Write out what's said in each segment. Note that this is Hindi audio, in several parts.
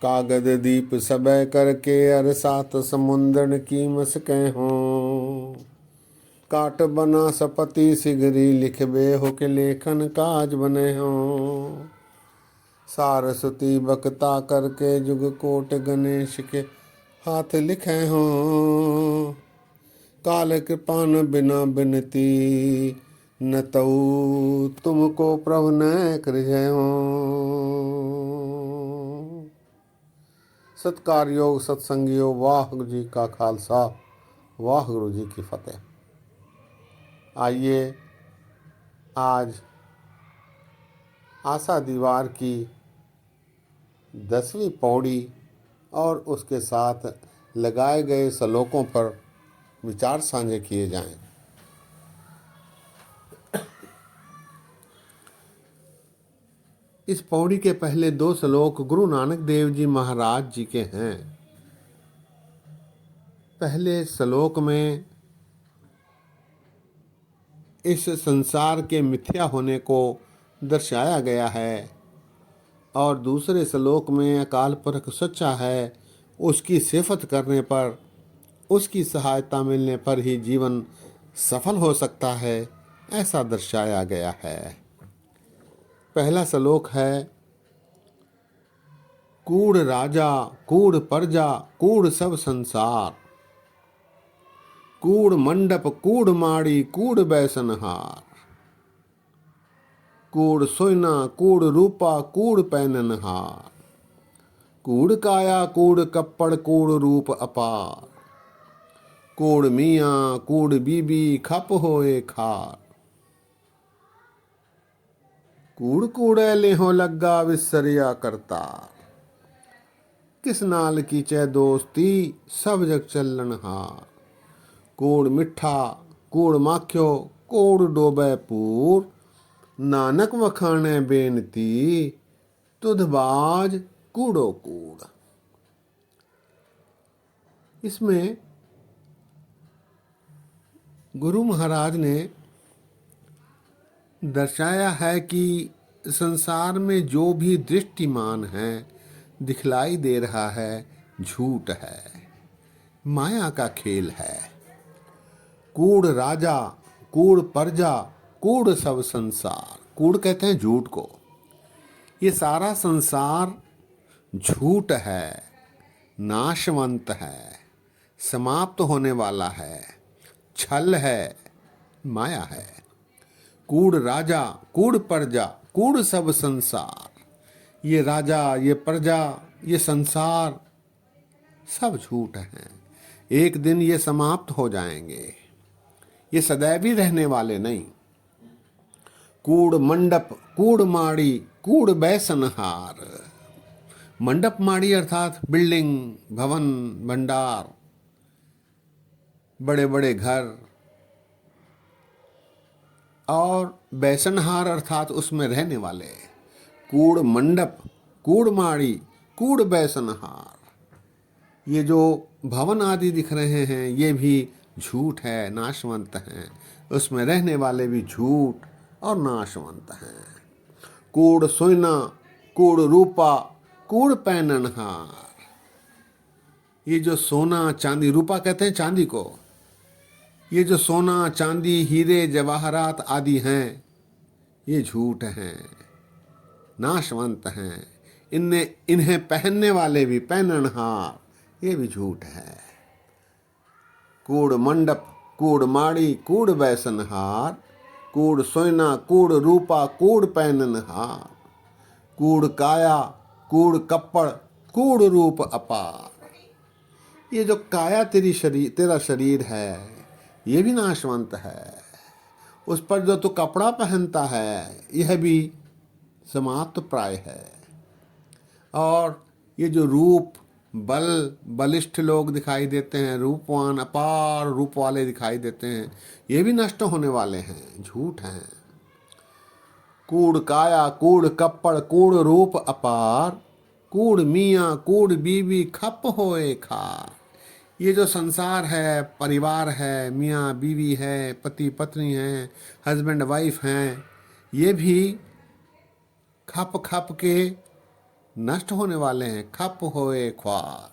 कागद दीप सबे करके अर सात समुंदर की मस्कें हों। काट बना सपति सिगरी लिखबे हो के लेखन काज बने हों। सारस्वती बकता करके जुग कोट गणेश के हाथ लिखे हों। काल कृपान बिना बिनती न तऊ तुमको प्रभु न कृजय हो। सत्कार योग सत्संगियों, वाहिगुरु जी का खालसा, वाहिगुरु जी की फतेह। आइए आज आशा दीवार की 10वीं पौड़ी और उसके साथ लगाए गए श्लोकों पर विचार साझे किए जाएं। इस पौड़ी के पहले 2 श्लोक गुरु नानक देव जी महाराज जी के हैं। पहले श्लोक में इस संसार के मिथ्या होने को दर्शाया गया है और दूसरे श्लोक में अकाल पुरख सच्चा है, उसकी सिफत करने पर, उसकी सहायता मिलने पर ही जीवन सफल हो सकता है, ऐसा दर्शाया गया है। पहला श्लोक है, कूड़ राजा कूड़ प्रजा कूड़ सब संसार, कूड़ मंडप कूड़ माड़ी कूड़ बैसनहार, कूड़ सोना कूड़ रूपा कूड़ पैननहार, कूड़ काया कूड़ कप्पड़ कूड़ रूप अपार, कूड़ मियाँ कूड़ बीबी खप होए खार, कूड़ कूड़े लेहो लग्गा विसरिया करतार, किस नाल की चे दोस्ती सब जग चलन हार, कूड़ मिठा कूड़ माख्यो कूड़ डोबे पूर, नानक वखाने बेनती तुधबाज कूड़ो कूड़। इसमें गुरु महाराज ने दर्शाया है कि संसार में जो भी दृष्टिमान है, दिखलाई दे रहा है, झूठ है, माया का खेल है। कूड़ राजा कूड़ प्रजा कूड़ सब संसार, कूड़ कहते हैं झूठ को। ये सारा संसार झूठ है, नाशवंत है, समाप्त होने वाला है, छल है, माया है। कूड़ राजा कूड़ प्रजा कूड़ सब संसार, ये राजा ये प्रजा ये संसार सब झूठ हैं। एक दिन ये समाप्त हो जाएंगे, ये सदैवी रहने वाले नहीं। कूड़ मंडप कूड़ माड़ी कूड़ बैसनहार, मंडप माड़ी अर्थात बिल्डिंग, भवन, भंडार, बड़े बड़े घर, और बैसनहार अर्थात उसमें रहने वाले। कूड़ मंडप कूड़ माड़ी कूड़ बैसनहार, ये जो भवन आदि दिख रहे हैं ये भी झूठ है, नाशवंत हैं, उसमें रहने वाले भी झूठ और नाशवंत हैं। कूड़ सोना कूड़ रूपा कूड़ पैननहार, ये जो सोना चांदी, रूपा कहते हैं चांदी को, ये जो सोना चांदी हीरे जवाहरात आदि हैं ये झूठ हैं, नाशवंत हैं। इन्हें पहनने वाले भी पैननहार, ये भी झूठ है। कूड़ मंडप कूड़ माड़ी कूड़ बैसनहार, कूड़ सोना कूड़ रूपा कूड़ पैननहार, कूड़ काया कूड़ कप्पड़ कूड़ रूप अपार। ये जो काया तेरा शरीर है ये भी नाशवंत है, उस पर जो तू कपड़ा पहनता है यह भी समाप्त प्राय है। और ये जो रूप बलिष्ठ लोग दिखाई देते हैं, रूपवान अपार रूप वाले दिखाई देते हैं, ये भी नष्ट होने वाले हैं, झूठ हैं। कूड़ काया कूड़ कप्पड़ कूड़ रूप अपार, कूड़ मियाँ कूड़ बीबी खप होए खार। ये जो संसार है, परिवार है, मियाँ बीवी है, पति पत्नी हैं, हस्बैंड वाइफ हैं, ये भी खप खप के नष्ट होने वाले हैं। खप होए ख्वार,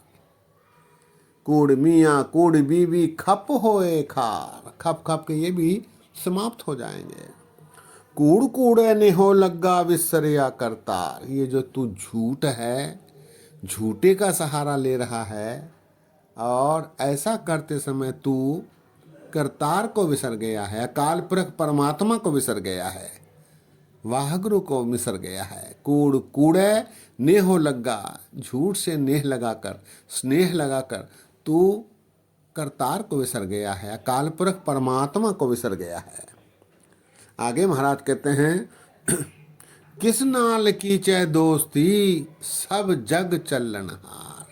कूड़ मियाँ कूड़ बीबी खप होए खार, खप खप के ये भी समाप्त हो जाएंगे। कूड़ कूड़े ने हो लग्गा विसरिया करतार, ये जो तू झूठ है, झूठे का सहारा ले रहा है और ऐसा करते समय तू करतार को विसर गया है, अकाल पुरख परमात्मा को विसर गया है, वाहगुरु को विसर गया है। कूड़ कूड़े नेहो लग्गा, झूठ से नेह लगाकर, स्नेह लगाकर तू करतार को विसर गया है, अकाल पुरख परमात्मा को विसर गया है। आगे महाराज कहते हैं किस नाल कीचै दोस्ती, सब जग चलनहार,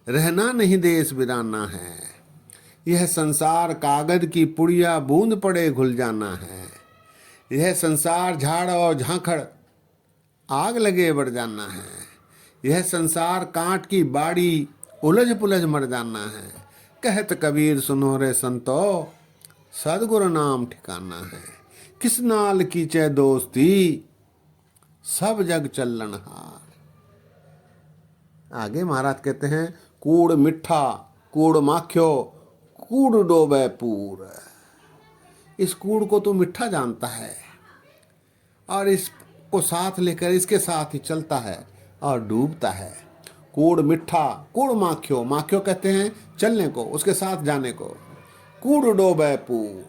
रहना नहीं देश बिराना है, यह संसार कागज की पुड़िया बूंद पड़े घुल जाना है, यह संसार झाड़ और झांखड़ आग लगे बढ़ जाना है, यह संसार कांट की बाड़ी उलझ पुलझ मर जाना है, कहत कबीर सुनो रे संतो, सदगुरु नाम ठिकाना है, किस नाल कीचै दोस्ती, सब जग चलनहार। आगे महाराज कहते हैं कूड़ मिठा कूड़ माख्यो, कूड़ डोबे पूर, इस कूड़ को तो मिठा जानता है और इसको साथ लेकर इसके साथ ही चलता है और डूबता है। कूड़ मिठा कूड़ माख्यो, माख्यो कहते हैं चलने को, उसके साथ जाने को। कूड़ डोबे पूर,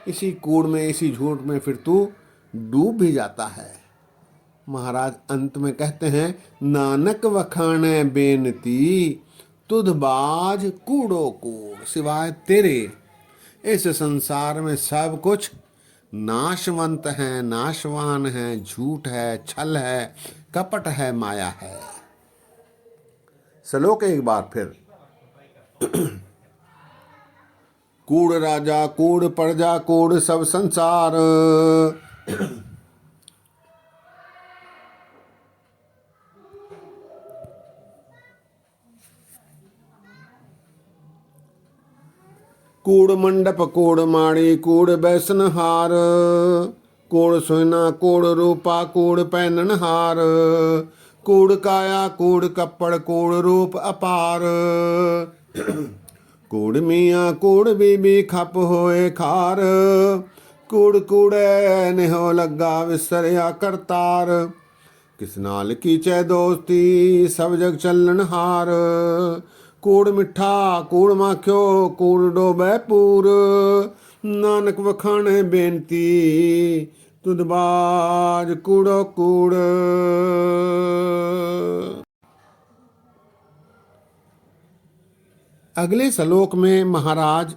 इसी कूड़ में इसी झूठ में फिर तू डूब भी जाता है। महाराज अंत में कहते हैं नानक वखाने बेनती, तुध बाज कूड़ो कूड़, सिवाय तेरे इस संसार में सब कुछ नाशवंत है, नाशवान है, झूठ है, छल है, कपट है, माया है। श्लोक एक बार फिर कूड़ राजा कूड़ प्रजा कूड़ सब संसार, कूड़ मंडप कूड़ माड़ी कूड़ बैसनहार, कूड़ सोना कूड़ रूपा कूड़ पहननहार, कूड़ काया कूड़ कपड़ कूड़ रूप अपार, कूड़ मियाँ कूड़ बीबी खप होए खार, कूड़ कूड़े नेहो लग्गा विसरिया करतार, किस नाल कीचै दोस्ती, सब जग चलनहार, कूड़ मिठा कूड़ माख्यो कूड़ डोबे पूर, नानक वखाणे बेनती, तुध बाज कूड़ो कूड़। अगले श्लोक में महाराज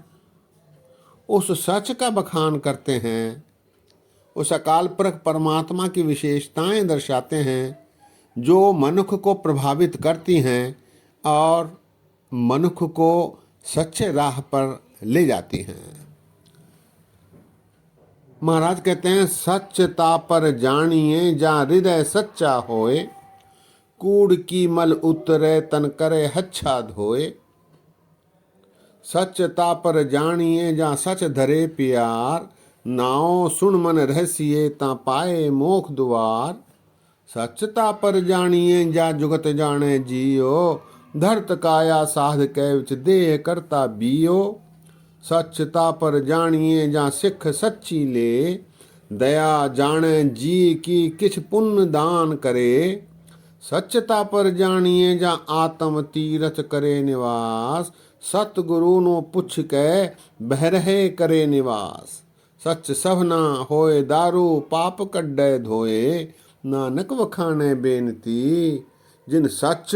उस सच का बखान करते हैं, उस अकाल पुरख परमात्मा की विशेषताएं दर्शाते हैं जो मनुष्य को प्रभावित करती हैं और मनुष्य को सच्चे राह पर ले जाती हैं। महाराज कहते हैं सच्चता पर जानिए जा हृदय सच्चा होए, कूड़ की मल उतरे तन करे हच्छा धोए, सच्चता पर जानिए जा सच धरे प्यार, नाओ सुन मन रहसिए ता पाए मोख दुआर, सच्चता पर जानिए जा जुगत जाने जियो, धरत काया साध कै विच देह करता बियो, सच्चता पर जानिए जा सिख सच्ची ले, दया जाने जी की किछ पुण्य दान करे, सच्चता पर जानिए जा आत्म तीरथ करे निवास, सतगुरु नो पुछ के बहरहे करे निवास, सच सभना होए दारू पाप कड्डे धोए, नानक वखाणे बेनती जिन सच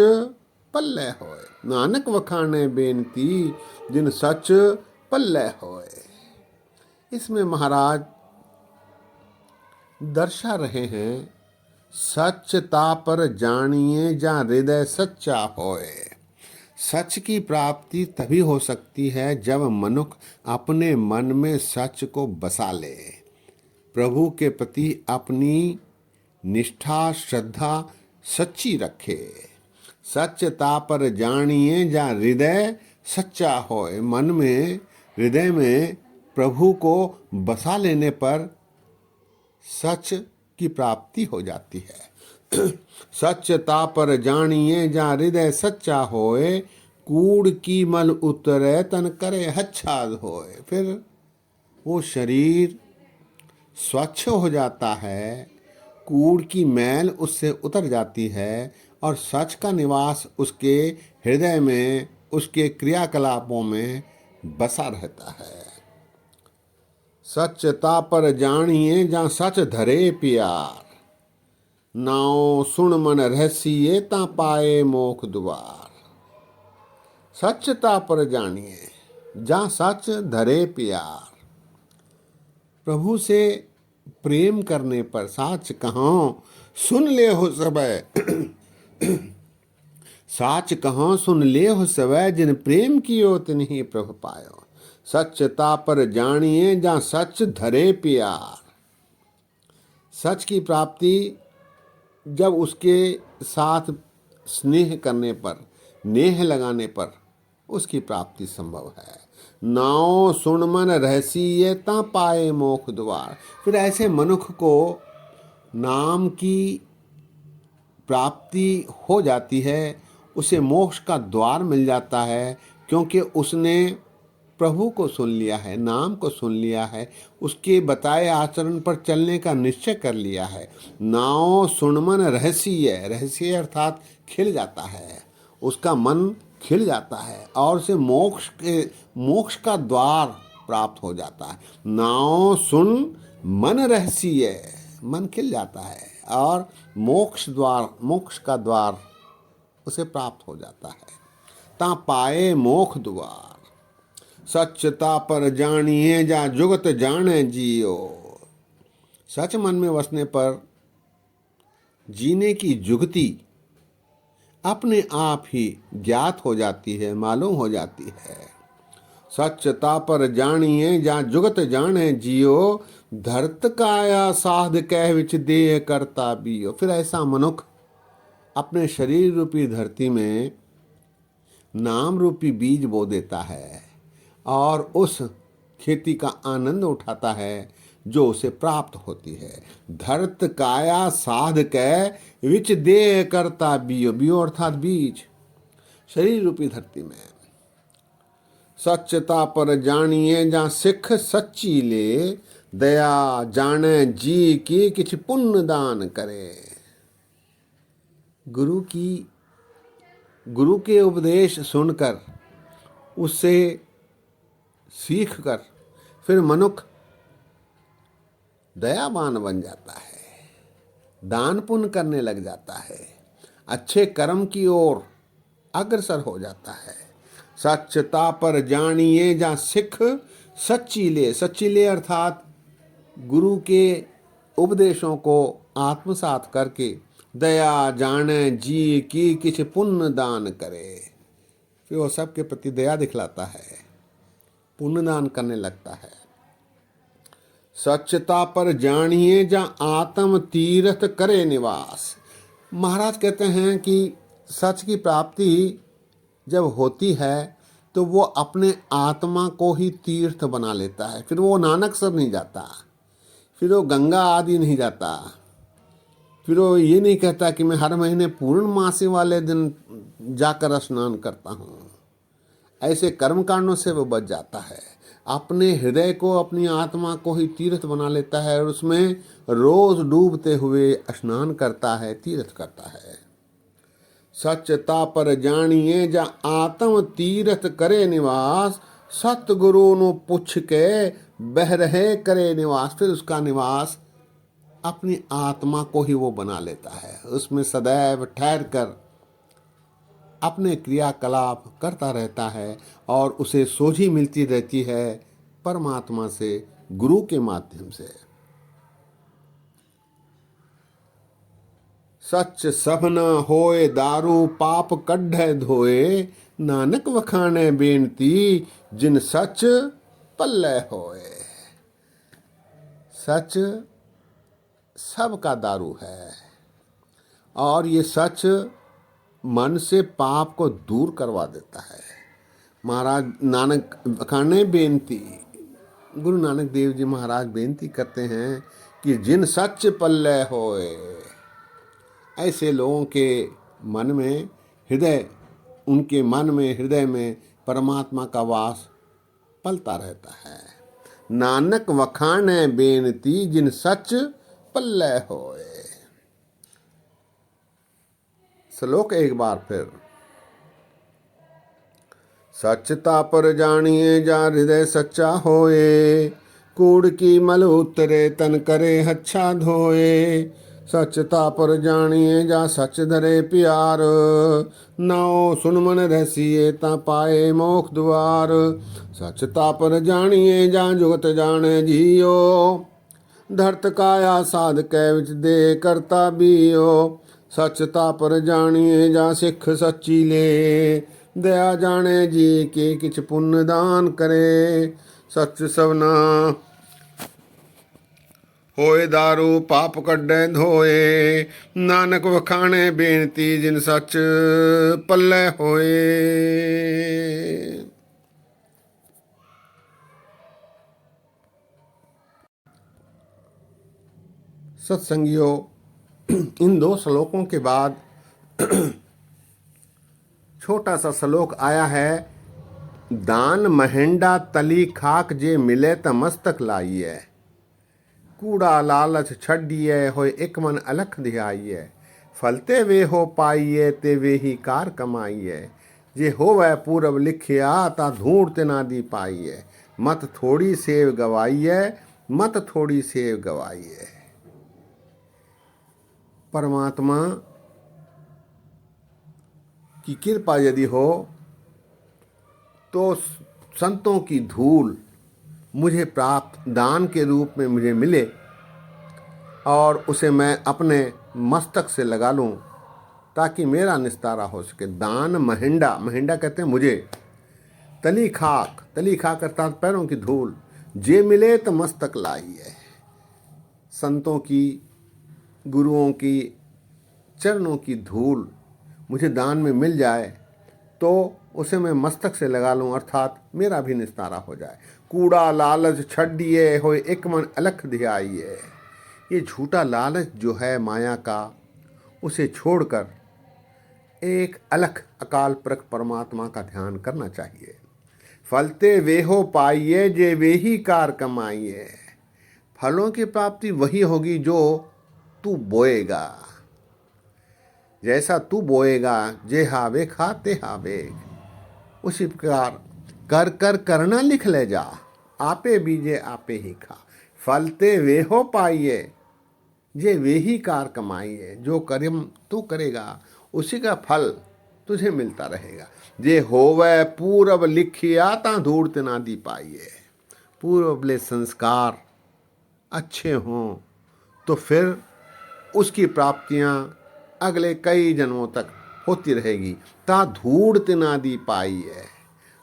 पल्ले होए, नानक वखाणे बेनती जिन सच पल्ले होए। इसमें महाराज दर्शा रहे हैं सच्चता पर जानिए जा हृदय सच्चा होए। सच की प्राप्ति तभी हो सकती है जब मनुष्य अपने मन में सच को बसा ले, प्रभु के प्रति अपनी निष्ठा श्रद्धा सच्ची रखे। सच्चता पर जानिए जा हृदय सच्चा होए, मन में हृदय में प्रभु को बसा लेने पर सच की प्राप्ति हो जाती है। सच्चता पर जानिए जा हृदय सच्चा होए, कूड़ की मल उतरे तन करे अच्छा होए। फिर वो शरीर स्वच्छ हो जाता है, कूड़ की मैल उससे उतर जाती है और सच का निवास उसके हृदय में, उसके क्रियाकलापों में बसा रहता है। सच्चता पर जानिए जहाँ सच धरे प्यार, नाओ सुन मन रहसिए ता पाए मोख द्वार। सच्चता पर जानिए जहाँ सच धरे प्यार, प्रभु से प्रेम करने पर साच कहाँ सुन ले हो सबय। साच कहाँ सुन ले हो सबय, जिन प्रेम कियो तिन्हि प्रभु पायो। सच्चता पर जानिए जहाँ सच धरे प्यार, सच की प्राप्ति जब उसके साथ स्नेह करने पर, नेह लगाने पर उसकी प्राप्ति संभव है। नाओ सुन मन रहसिए ता पाए मोख द्वार। फिर ऐसे मनुष्य को नाम की प्राप्ति हो जाती है, उसे मोक्ष का द्वार मिल जाता है, क्योंकि उसने प्रभु को सुन लिया है, नाम को सुन लिया है, उसके बताए आचरण पर चलने का निश्चय कर लिया है। नाओ सुन मन रहसिए, रहसिए अर्थात खिल जाता है, उसका मन खिल जाता है और उसे मोक्ष का द्वार प्राप्त हो जाता है। नाओ सुन मन रहसिए, मन खिल जाता है और मोक्ष का द्वार उसे प्राप्त हो जाता है। ता पाए मोख द्वार, सच्चता पर जानिए जा जुगत जाने जियो। सच मन में वसने पर जीने की जुगती अपने आप ही ज्ञात हो जाती है, मालूम हो जाती है। सच्चता पर जानिए जा जुगत जाने जियो, धरत काया साध कह विच देह करता बियो। फिर ऐसा मनुष्य अपने शरीर रूपी धरती में नाम रूपी बीज बो देता है और उस खेती का आनंद उठाता है जो उसे प्राप्त होती है। धरत काया साध कै विच देह करता बियो, बियो अर्थात बीज, शरीर रूपी धरती में। सच्चता पर जानिए जहाँ सिख सच्ची ले, दया जाने जी की किछ पुण्य दान करे। गुरु के उपदेश सुनकर, उससे सीख कर फिर मनुष्य दयावान बन जाता है, दान पुण्य करने लग जाता है, अच्छे कर्म की ओर अग्रसर हो जाता है। सच्चता पर जानिए जहाँ सिख सच्ची ले, सच्ची ले अर्थात गुरु के उपदेशों को आत्मसात करके दया जाने जी की किछ पुण्य दान करे। फिर वो सबके प्रति दया दिखलाता है, पुण्य दान करने लगता है। सच्चता पर जानिए जहाँ आत्म तीर्थ करे निवास। महाराज कहते हैं कि सच की प्राप्ति जब होती है तो वो अपने आत्मा को ही तीर्थ बना लेता है। फिर वो नानक सर नहीं जाता, फिर वो गंगा आदि नहीं जाता, फिर वो ये नहीं कहता कि मैं हर महीने पूर्णमासी वाले दिन जाकर स्नान करता हूँ। ऐसे कर्म कांडों से वो बच जाता है, अपने हृदय को, अपनी आत्मा को ही तीर्थ बना लेता है और उसमें रोज डूबते हुए स्नान करता है, तीर्थ करता है। सच्चता पर जानिए जा आत्म तीर्थ करे निवास, सतगुरु नु पुछ के बह रहे करे निवास। फिर उसका निवास अपनी आत्मा को ही वो बना लेता है, उसमें सदैव ठहर कर अपने क्रियाकलाप करता रहता है और उसे सोझी मिलती रहती है परमात्मा से, गुरु के माध्यम से। सच सब न होए दारू पाप कढ़े धोए, नानक वखाने बेनती जिन सच पल्ले होए। सच सबका दारू है और ये सच मन से पाप को दूर करवा देता है। महाराज नानक वखाने बेनती, गुरु नानक देव जी महाराज बेनती करते हैं कि जिन सच पल्ले होए, ऐसे लोगों के मन में उनके मन में हृदय में परमात्मा का वास पलता रहता है। नानक वखाने बेनती जिन सच पल्ले होए। श्लोक एक बार फिर। सच्चता पर जानिए जा हृदय सच्चा होए, कूड़ की मल उतरे तन करे अच्छा धोए। सच्चता पर जानिए जा सच धरे प्यार, नाओ सुन मन रहसिए ता पाए मोख द्वार। सच्चता पर जानिए जा जुगत जाने जियो, धरत काया साध कै विच दे करता बियो। सच्चता पर जानिए जा सिख सच्ची ले, दया जाने जी के किछ पुण्य दान करे। सच सवना होए दारू पाप कड्डे धोए, नानक वखाणे बेनती जिन सच पल्ले होए। सत्संगियों, इन 2 श्लोकों के बाद छोटा सा श्लोक आया है। दान महेंडा तली खाक जे मिले त मस्तक लाइए, कूड़ा लालच छड्डिए होए एक मन अलख धियाइए। फलते वे हो पाइए ते वे ही कार कमाइए, जे होवै पूरब लिखिया ता ढूंढते ना दी पाइए। मत थोड़ी सेव गवाइए, मत थोड़ी सेव गवाइए। परमात्मा की कृपा यदि हो तो संतों की धूल मुझे प्राप्त दान के रूप में मुझे मिले और उसे मैं अपने मस्तक से लगा लूं ताकि मेरा निस्तारा हो सके। दान महेंडा, महेंडा कहते हैं मुझे, तली खाक अर्थात पैरों की धूल, जे मिले तो मस्तक लाइए। संतों की, गुरुओं की चरणों की धूल मुझे दान में मिल जाए तो उसे मैं मस्तक से लगा लूं, अर्थात मेरा भी निस्तारा हो जाए। कूड़ा लालच छड्डिए होए एक मन अलख धियाइए। ये झूठा लालच जो है माया का, उसे छोड़कर एक अलख अकाल पुरख परमात्मा का ध्यान करना चाहिए। फलते वे हो पाइए जे वे ही कार कमाइए। फलों की प्राप्ति वही होगी जो तू बोएगा। जैसा तू बोएगा जे हावे खा ते हावे, उसी प्रकार कर कर करना लिख ले जा, आपे बीजे आपे ही खा। फलते वे हो पाइए जे वे ही कार कमाइए। जो कर्म तू करेगा उसी का फल तुझे मिलता रहेगा। जे होवे पूरब लिखिया ता ढूंढते ना दी पाइए। पूर्वले संस्कार अच्छे हों तो फिर उसकी प्राप्तियां अगले कई जन्मों तक होती रहेगी। ता ढूंढते ना दी पाइए,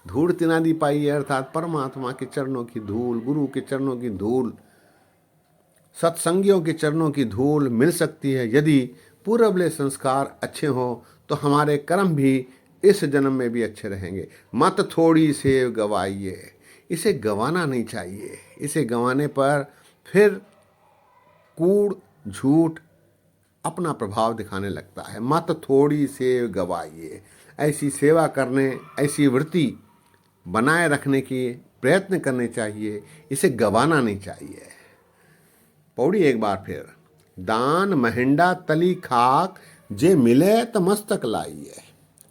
ढूंढते ना दी पाइए अर्थात परमात्मा के चरणों की धूल, गुरु के चरणों की धूल, सत्संगियों के चरणों की धूल मिल सकती है यदि पूर्वले संस्कार अच्छे हों तो हमारे कर्म भी इस जन्म में भी अच्छे रहेंगे। मत थोड़ी सेव गवाइए, इसे गंवाना नहीं चाहिए। इसे गंवाने पर फिर कूड़ झूठ अपना प्रभाव दिखाने लगता है। मत थोड़ी सेव गवाइए, ऐसी सेवा करने, ऐसी वृत्ति बनाए रखने की प्रयत्न करने चाहिए, इसे गंवाना नहीं चाहिए। पौड़ी एक बार फिर। दान महेंडा तली खाक जे मिले त मस्तक लाइए,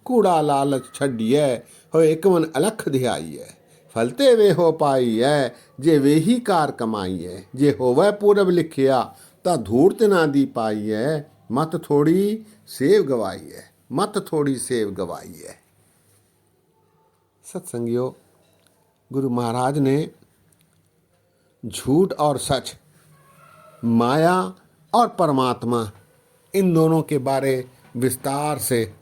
कूड़ा लालच छड्डिए हो एक मन अलख धियाइए। फलते वे हो पाइए जे वे ही कार कमाइए। जे होवे पूरब लिखिया ता ढूंढते ना दी पाइए। मत थोड़ी सेव गवाइए, मत थोड़ी सेव गवाइए। सत्संगियों, गुरु महाराज ने झूठ और सच, माया और परमात्मा, इन दोनों के बारे विस्तार से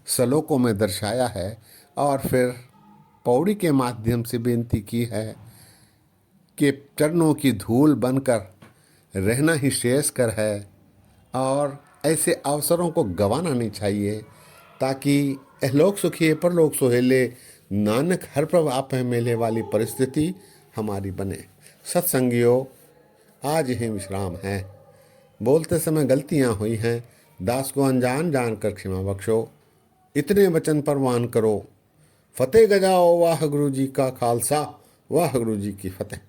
श्लोकों में दर्शाया है और फिर पौड़ी के माध्यम से बेनती की है कि चरणों की धूल बनकर रहना ही श्रेयस्कर है और ऐसे अवसरों को गंवाना नहीं चाहिए ताकि इहलोक सुखिए परलोक सुहेले, नानक हर प्रभ आपे मेले वाली परिस्थिति हमारी बने। सत्संगियों, आज ही विश्राम है। बोलते समय गलतियां हुई हैं, दास को अनजान जानकर क्षमा बख्शो, इतने वचन परवान करो। फतेह गजाओ, वाह गुरु जी का खालसा, वाह गुरु जी की फतेह।